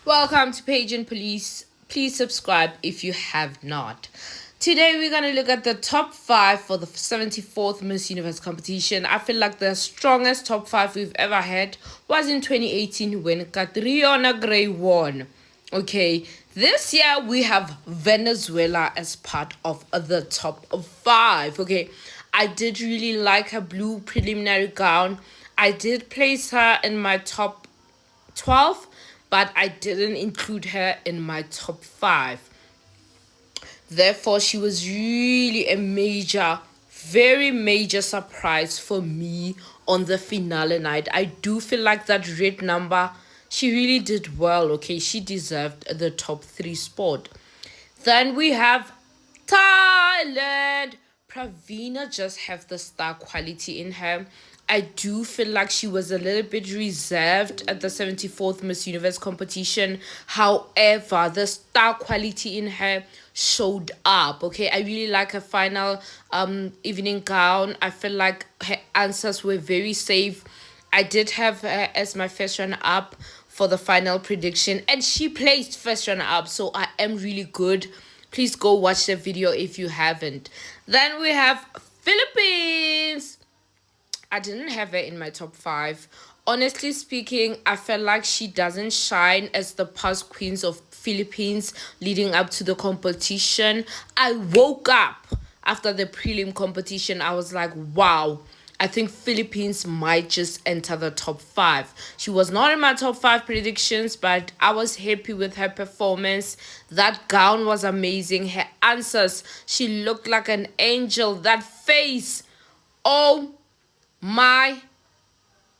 Welcome to Pageant Police. Please subscribe if you have not. Today we're going to look at the top 5 for the 74th Miss Universe competition. I feel like the strongest top 5 we've ever had was in 2018 when Katrina Grey won. Okay, this year we have Venezuela as part of the top 5. Okay, I did really like her blue preliminary gown. I did place her in my top 12, but I didn't include her in my top 5. Therefore, she was really a very major surprise for me on the finale night. I do feel like that red number, she really did well. Okay, she deserved the top 3 spot. Then we have Thailand. Pravina just have the star quality in her. I do feel like she was a little bit reserved at the 74th Miss Universe competition. However, the star quality in her showed up. Okay, I really like her final evening gown. I feel like her answers were very safe. I did have her as my first runner up for the final prediction, and she placed first runner up, so I am really good. Please go watch the video if you haven't. Then we have Philippines. I didn't have her in my top 5. Honestly speaking, I felt like she doesn't shine as the past queens of Philippines leading up to the competition. I woke up after the prelim competition. I was like, wow, I think Philippines might just enter the top 5. She was not in my top 5 predictions, but I was happy with her performance. That gown was amazing. Her answers, she looked like an angel. That face, oh my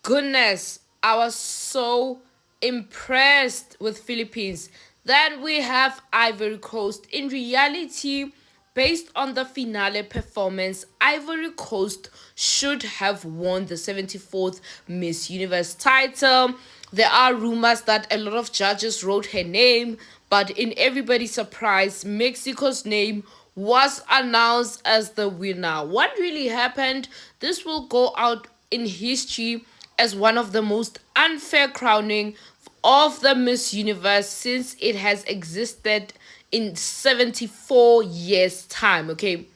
goodness, I was so impressed with Philippines. Then we have Ivory Coast. In reality, based on the finale performance, Ivory Coast should have won the 74th Miss Universe title. There are rumors that a lot of judges wrote her name, but in everybody's surprise, Mexico's name was announced as the winner. What really happened? This will go out in history as one of the most unfair crowning of the Miss Universe since it has existed in 74 years time. Okay,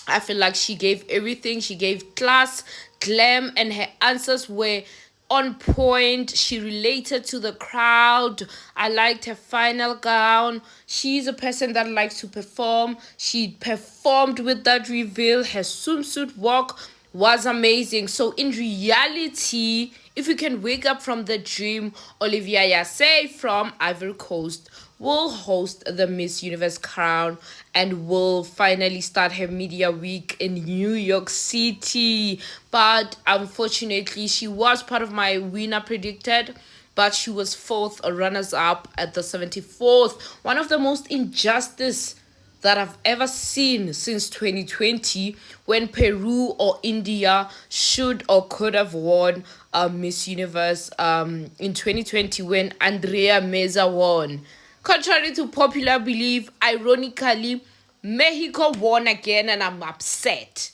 I feel like she gave everything. She gave class, glam, and her answers were on point. She related to the crowd. I liked her final gown. She's a person that likes to perform. She performed with that reveal. Her swimsuit walk was amazing. So in reality, if you can wake up from the dream, Olivia Yase from Ivory Coast will host the Miss Universe crown and will finally start her media week in New York City. But unfortunately, she was part of my winner predicted, but she was 4th runners up at the 74th. One of the most injustice that I've ever seen since 2020, when Peru or India should or could have won Miss Universe in 2020 when Andrea Meza won. Contrary to popular belief, ironically, Mexico won again and I'm upset.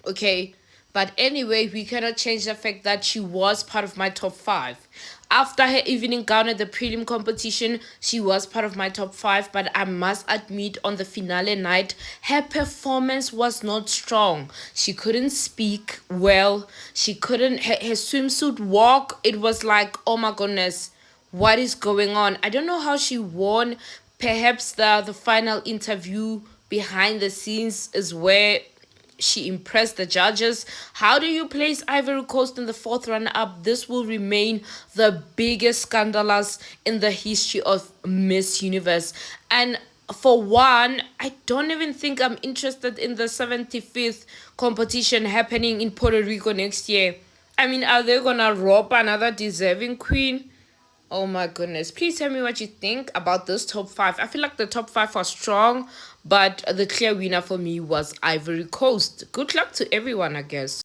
Okay, but anyway, we cannot change the fact that she was part of my top 5. After her evening gown at the prelim competition, she was part of my top 5, but I must admit on the finale night, her performance was not strong. She couldn't speak well. She couldn't, her swimsuit walk, it was like, oh my goodness, what is going on? I don't know how she won. Perhaps the final interview behind the scenes is where she impressed the judges. How do you place Ivory Coast in the 4th runner-up? This will remain the biggest scandalous in the history of Miss Universe. And for one, I don't even think I'm interested in the 75th competition happening in Puerto Rico next year. I mean, are they gonna rob another deserving queen? Oh my goodness. Please tell me what you think about this top 5. I feel like the top 5 are strong, but the clear winner for me was Ivory Coast. Good luck to everyone, I guess.